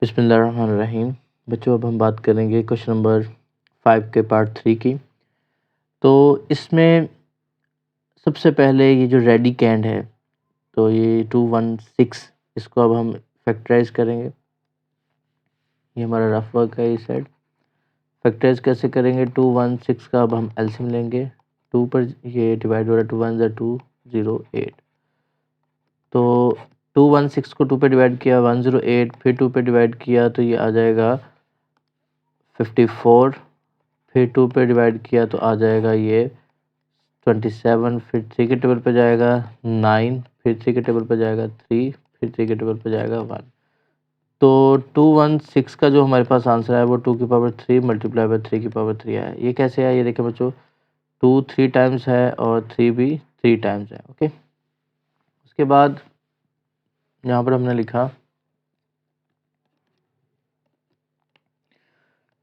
बिस्मिल्लाहिर्रहमानिर्रहीम। बच्चों, अब हम बात करेंगे क्वेश्चन नंबर 5 के पार्ट 3 की। तो इसमें सबसे पहले ये जो रेडी कैंड है, तो ये 216, इसको अब हम फैक्टराइज करेंगे। ये हमारा रफ वर्क है। इस साइड फैक्टराइज कैसे करेंगे? 216 का अब हम एलसीएम लेंगे। 2 पर ये डिवाइड हो रहा है, 2 1 208। तो 216 को 2 पे डिवाइड किया 108, फिर 2 पे डिवाइड किया तो ये आ जाएगा 54, फिर 2 पे डिवाइड किया तो आ जाएगा ये 27, फिर 3 के टेबल पे जाएगा 9, फिर 3 के टेबल पे जाएगा 3, फिर 3 के टेबल पे जाएगा 1। तो 216 का जो हमारे पास आंसर है वो 2 की पावर 3 मल्टीप्लाई बाय 3 की पावर 3 है। ये कैसे है? ये देखिए बच्चों, 2 3 टाइम्स है और 3 भी 3 टाइम्स है। ओके, उसके बाद यहाँ पर हमने लिखा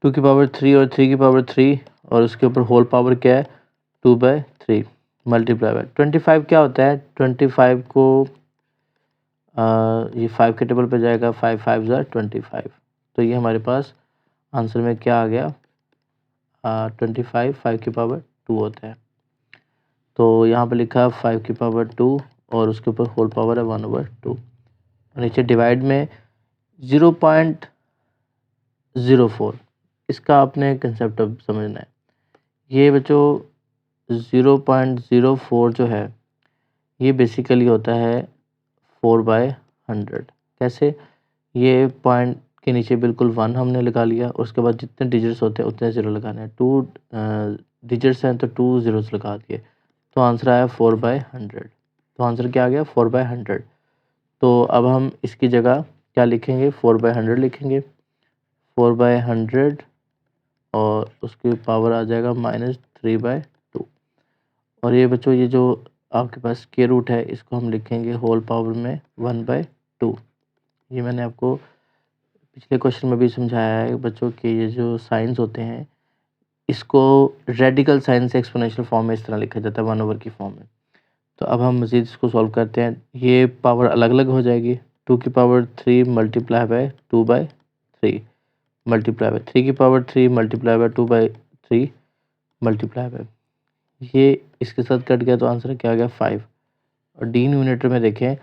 2 की पावर 3 और 3 की पावर 3 और उसके ऊपर होल पावर क्या है? 2/3 मल्टीप्लाई बाय 25। क्या होता है? 25 को ये 5 के टेबल पे जाएगा, 5 5 ज़ा 25। तो ये हमारे पास आंसर में क्या आ गया? 25 5 की पावर 2 होता है। तो यहाँ पे लिखा 5 की पावर 2 और उसके ऊपर होल पावर है 1/2। नीचे डिवाइड में 0.04, इसका आपने कंसेप्ट अब समझना है। ये बच्चों 0.04 जो है ये बेसिकली होता है 4/100। कैसे? ये पॉइंट के नीचे बिल्कुल 1 हमने लगा लिया, उसके बाद जितने डिजिट्स होते हैं उतने ज़ीरो लगाने हैं। 2 डिजिट्स हैं तो 2 ज़ीरोस लगा दिए, तो आंसर आया 4/100। तो आंसर क्या आ गया? 4/100। तो अब हम इसकी जगह क्या लिखेंगे? 4/100 लिखेंगे। 4/100 और उसकी पावर आ जाएगा -3/2। और ये बच्चों, ये जो आपके पास स्क्वायर रूट है इसको हम लिखेंगे होल पावर में 1/2। ये मैंने आपको पिछले क्वेश्चन में भी समझाया है बच्चों कि ये जो साइंस होते हैं इसको रेडिकल साइन से एक्सपोनेंशियल फॉर्म में इस तरह लिखा जाता है, 1/, की फॉर्म में। तो अब हम मज़ीद इसको सॉल्व करते हैं। ये पावर अलग अलग हो जाएगी। 2 की power 3 multiply by 2/3 multiply by 3 की power 3 multiply by 2/3 multiply by, ये इसके साथ कट गया तो आंसर क्या आ गया? 5। और डिनोमिनेटर में देखें,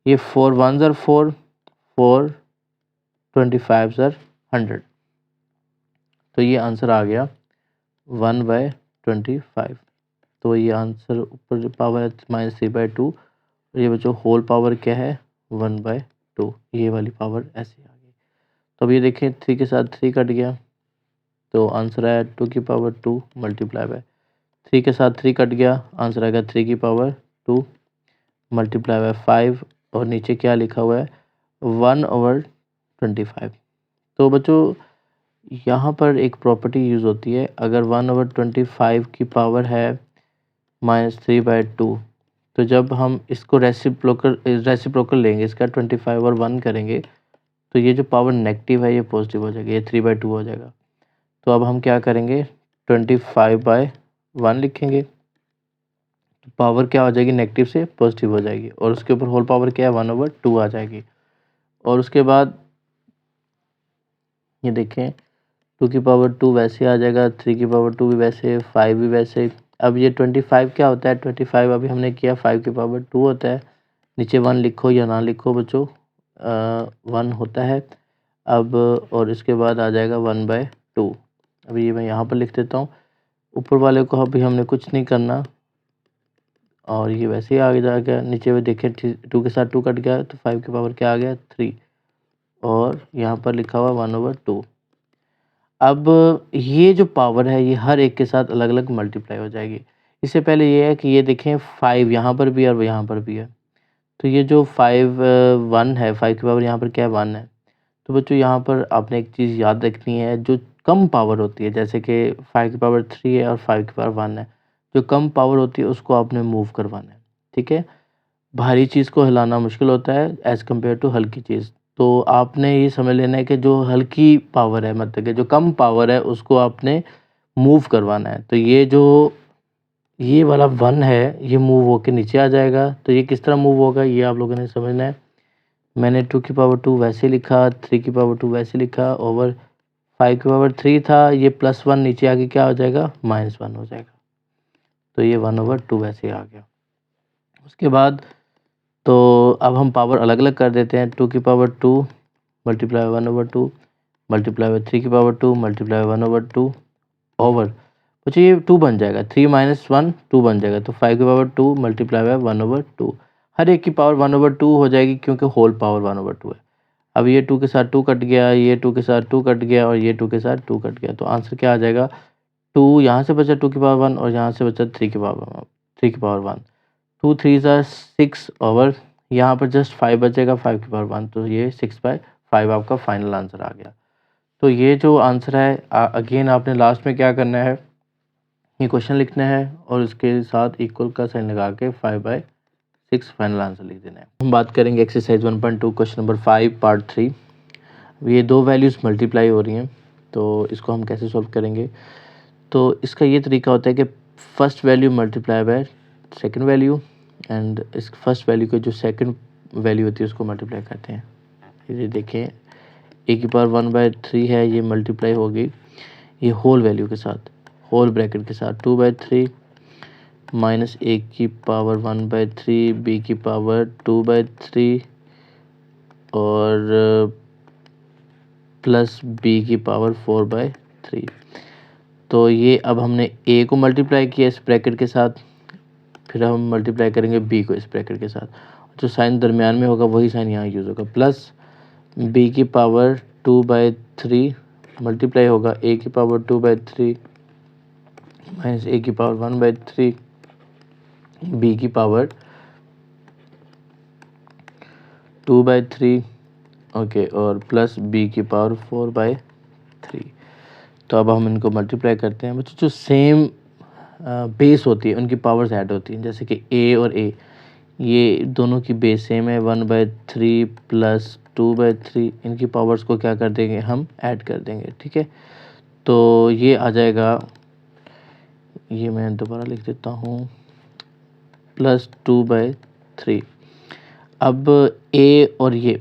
ये 4 1 ज़र 4, 4 25 ज़र 100, तो ये आंसर आ गया 1/25। तो ये आंसर ऊपर पावर है -3/2 और ये बच्चों होल पावर क्या है? 1/2। ये वाली पावर ऐसे आ गई। तो अब ये देखें 3 के साथ 3 कट गया तो आंसर आया 2 की पावर 2 मल्टीप्लाई बाय 3 के साथ 3 कट गया, आंसर आएगा 3 की पावर 2 मल्टीप्लाई बाय 5 और नीचे क्या लिखा हुआ है? 1/25। तो बच्चों यहाँ पर एक प्रॉपर्टी यूज़ होती है। अगर 1/25 की पावर है -3/2, तो जब हम इसको रेसिप्रोकल लेंगे, इसका 25 और 1 करेंगे तो ये जो पावर नेगेटिव है ये पॉजिटिव हो जाएगी, ये 3/2 हो जाएगा। तो अब हम क्या करेंगे? 25/1 लिखेंगे, तो पावर क्या हो जाएगी? नेगेटिव से पॉजिटिव हो जाएगी और उसके ऊपर होल पावर क्या है? 1/2 आ जाएगी। और उसके बाद ये देखें 2 की पावर 2 वैसे आ जाएगा, 3 की पावर 2 भी वैसे, 5 भी वैसे। अब ये 25 क्या होता है? 25 अभी हमने किया 5 की पावर 2 होता है। नीचे 1 लिखो या ना लिखो बच्चों, 1 होता है। अब और इसके बाद आ जाएगा 1/2। अभी ये मैं यहाँ पर लिख देता हूँ। ऊपर वाले को अभी हमने कुछ नहीं करना और ये वैसे ही आगे जा गया। नीचे में देखें 2 के साथ 2 कट गया तो 5 की पावर क्या आ गया? 3 और यहाँ पर लिखा हुआ 1/2। अब ये जो पावर है ये हर एक के साथ अलग अलग मल्टीप्लाई हो जाएगी। इससे पहले ये है कि ये देखें 5 यहाँ पर भी है और यहाँ पर भी है। तो ये जो 5 1 है, 5 की पावर यहाँ पर क्या है? 1 है। तो बच्चों यहाँ पर आपने एक चीज़ याद रखनी है, जो कम पावर होती है, जैसे कि 5 की पावर 3 है और 5 की पावर 1 है, जो कम पावर होती है उसको आपने मूव करवाना है। ठीक है, भारी चीज़ को हिलाना मुश्किल होता है एज़ कम्पेयर टू हल्की चीज़। तो आपने ये समझ लेना है कि जो हल्की पावर है, मतलब कि जो कम पावर है, उसको आपने मूव करवाना है। तो ये वाला 1 है, ये मूव होके नीचे आ जाएगा। तो ये किस तरह मूव होगा ये आप लोगों ने समझना है। मैंने 2 की पावर 2 वैसे लिखा, 3 की पावर 2 वैसे लिखा, ओवर 5 की पावर 3 था, ये +1 नीचे आके क्या हो जाएगा, -1 हो जाएगा। तो ये 1/2 वैसे आ गया। उसके बाद तो अब हम पावर अलग-अलग कर देते हैं। 2 की पावर 2 मल्टीप्लाई 1/2 मल्टीप्लाई बाय 3 की पावर 2 मल्टीप्लाई 1/2 ओवर, बच्चों ये 2 बन जाएगा, 3 - 1 2 बन जाएगा, तो 5 की पावर 2 मल्टीप्लाई बाय 1/2। हर एक की पावर 1/2 हो जाएगी क्योंकि होल पावर 1/2 है। अब ये 2 के साथ 2 कट गया, ये 2 के साथ 2 कट गया और ये 2 के साथ 2 कट गया, तो आंसर क्या आ जाएगा, 2 यहाँ से बचा 2 की पावर 1 और यहाँ से बचा 3 की पावर 1। 2 3 ज़ा 6 ओवर यहाँ पर जस्ट 5 बचेगा, 5 की पावर 1, तो ये 6/5 आपका फाइनल आंसर आ गया। तो ये जो आंसर है अगेन आपने लास्ट में क्या करना है, ये क्वेश्चन लिखना है और उसके साथ इक्वल का साइन लगा के 5/6 फाइनल आंसर लिख देना है। हम बात करेंगे एक्सरसाइज 1.2 क्वेश्चन नंबर 5 पार्ट 3। ये दो वैल्यूज़ मल्टीप्लाई हो रही हैं, तो इसको हम कैसे सॉल्व करेंगे। तो इसका ये तरीका होता है कि first value multiply by second value and इस फर्स्ट वैल्यू की जो सेकंड वैल्यू होती है उसको मल्टीप्लाई करते हैं। ये देखें a की पावर 1/3 है, ये मल्टीप्लाई होगी ये होल वैल्यू के साथ, होल ब्रैकेट के साथ 2/3 माइनस a की पावर 1/3 b की पावर 2/3 और प्लस b की पावर 4/3। तो ये अब हमने a को मल्टीप्लाई किया इस ब्रैकेट के साथ, फिर हम मल्टीप्लाई करेंगे b को इस ब्रैकेट के साथ, जो साइन दरमियान में होगा वही साइन यहाँ यूज़ होगा, प्लस b की पावर 2/3 मल्टीप्लाई होगा a की पावर 2/3 माइनस a की पावर 1/3 b की पावर 2/3 ओके और प्लस b की पावर 4/3। तो अब हम इनको मल्टीप्लाई करते हैं बच्चों, जो सेम बेस होती है उनकी पावर्स ऐड होती हैं, जैसे कि a और a ये दोनों की बेस सेम है 1/3 प्लस 2/3, इनकी पावर्स को क्या कर देंगे हम ऐड कर देंगे, ठीक है। तो ये आ जाएगा, ये मैं दोबारा लिख देता हूँ, प्लस 2/3। अब a और ये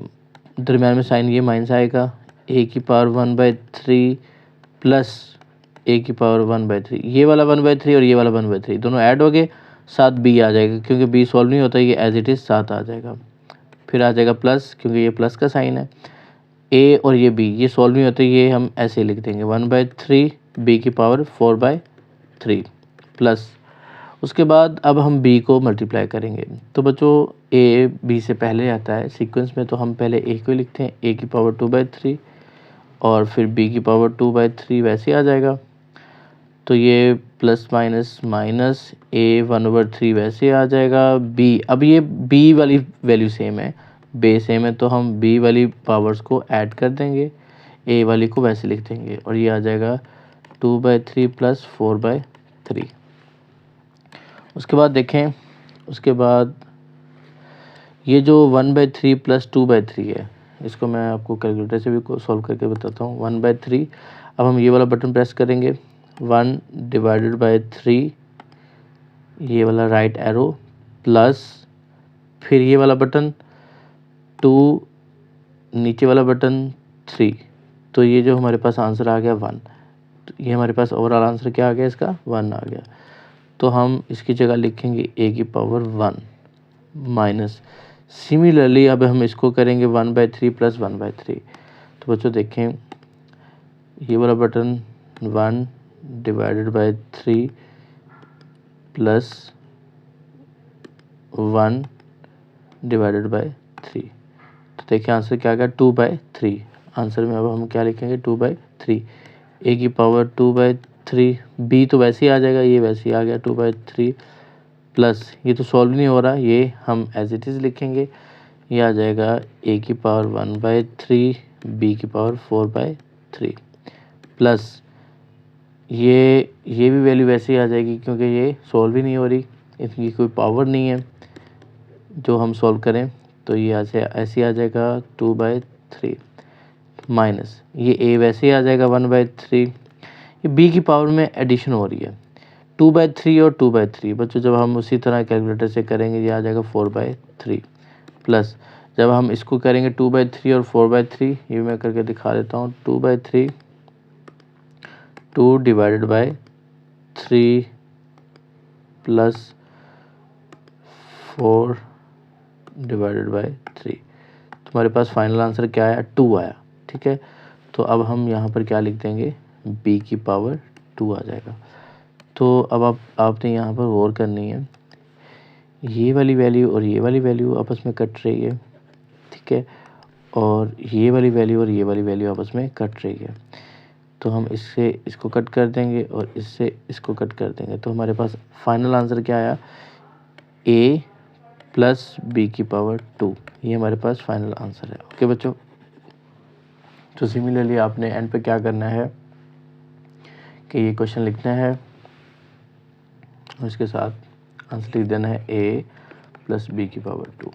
दरम्यान में साइन ये माइनस आएगा, a की पावर 1/3 प्लस a की पावर 1/3, ये वाला 1/3 और ये वाला 1/3 दोनों ऐड हो गए, साथ b आ जाएगा क्योंकि b सॉल्व नहीं होता, ये एज इट इज़ साथ आ जाएगा। फिर आ जाएगा प्लस क्योंकि ये प्लस का साइन है, a और ये b ये सॉल्व नहीं होते, ये हम ऐसे लिख देंगे 1/3 b की पावर 4/3 प्लस, उसके बाद अब हम b को मल्टीप्लाई करेंगे। तो बच्चों a b से पहले आता है सीक्वेंस में, तो हम पहले a को लिखते हैं, a की पावर 2/3 और फिर b की पावर 2/3 वैसे आ जाएगा। तो ये प्लस माइनस माइनस a 1/3 वैसे आ जाएगा। b अब ये b वाली वैल्यू सेम है, बेस सेम है, तो हम b वाली पावर्स को ऐड कर देंगे, a वाली को वैसे लिख देंगे और ये आ जाएगा 2/3 प्लस 4/3। उसके बाद देखें, उसके बाद ये जो 1/3 प्लस 2/3 है, इसको मैं आपको कैलकुलेटर से भी सॉल्व करके बताता हूँ। 1/3, अब हम ये वाला बटन प्रेस करेंगे, 1/3 ये वाला राइट एरो प्लस फिर ये वाला बटन 2 नीचे वाला बटन 3, तो ये जो हमारे पास आंसर आ गया 1, तो ये हमारे पास ओवरऑल आंसर क्या आ गया, इसका 1 आ गया। तो हम इसकी जगह लिखेंगे a की पावर 1 माइनस, सिमिलरली अब हम इसको करेंगे 1/3 प्लस 1/3। तो बच्चों देखें ये वाला बटन 1/3 प्लस 1/3, तो देखिए आंसर क्या आ गया 2/3। आंसर में अब हम क्या लिखेंगे 2/3, a की पावर 2/3, b तो वैसे ही आ जाएगा, ये वैसे ही आ गया 2/3 प्लस ये तो सॉल्व नहीं हो रहा, ये हम एज इट इज़ लिखेंगे, ये आ जाएगा a की पावर 1/3 b की पावर 4/3 प्लस ये भी वैल्यू वैसे ही आ जाएगी क्योंकि ये सॉल्व ही नहीं हो रही, इसकी कोई पावर नहीं है जो हम सॉल्व करें, तो ये ऐसे आ जाएगा 2/3 माइनस ये a वैसे ही आ जाएगा 1/3, ये b की पावर में एडिशन हो रही है 2/3 और 2/3 बच्चों, जब हम उसी तरह कैलकुलेटर से करेंगे ये आ जाएगा 4/3 प्लस जब हम इसको करेंगे 2/3 और 4/3, ये मैं करके दिखा देता हूँ। 2/3 2 divided by 3 plus 4 divided by 3। तुम्हारे पास फाइनल आंसर क्या आया? 2 आया। ठीक है, तो अब हम यहाँ पर क्या लिख देंगे? b की पावर 2 आ जाएगा। तो अब आपने यहाँ पर गौर करनी है, ये वाली वैल्यू और ये वाली वैल्यू आपस में कट रही है। ठीक है, और ये वाली वैल्यू और ये वाली वैल्यू आपस में कट रही है। तो हम इससे इसको कट कर देंगे और इससे इसको कट कर देंगे। तो हमारे पास फाइनल आंसर क्या आया? a प्लस b की पावर 2। ये हमारे पास फाइनल आंसर है। ओके बच्चों, तो सिमिलरली आपने एंड पे क्या करना है कि ये क्वेश्चन लिखना है और इसके साथ आंसर लिख देना है a प्लस b की पावर 2।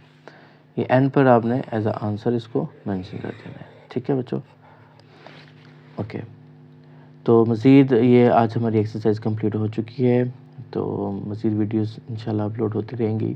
ये एंड पर आपने एज अ आंसर इसको मेंशन कर देना है। ठीक है बच्चों, ओके। तो मज़ीद ये आज हमारी एक्सरसाइज कंप्लीट हो चुकी है। तो मज़ीद वीडियोस इंशाल्लाह अपलोड होती रहेंगी।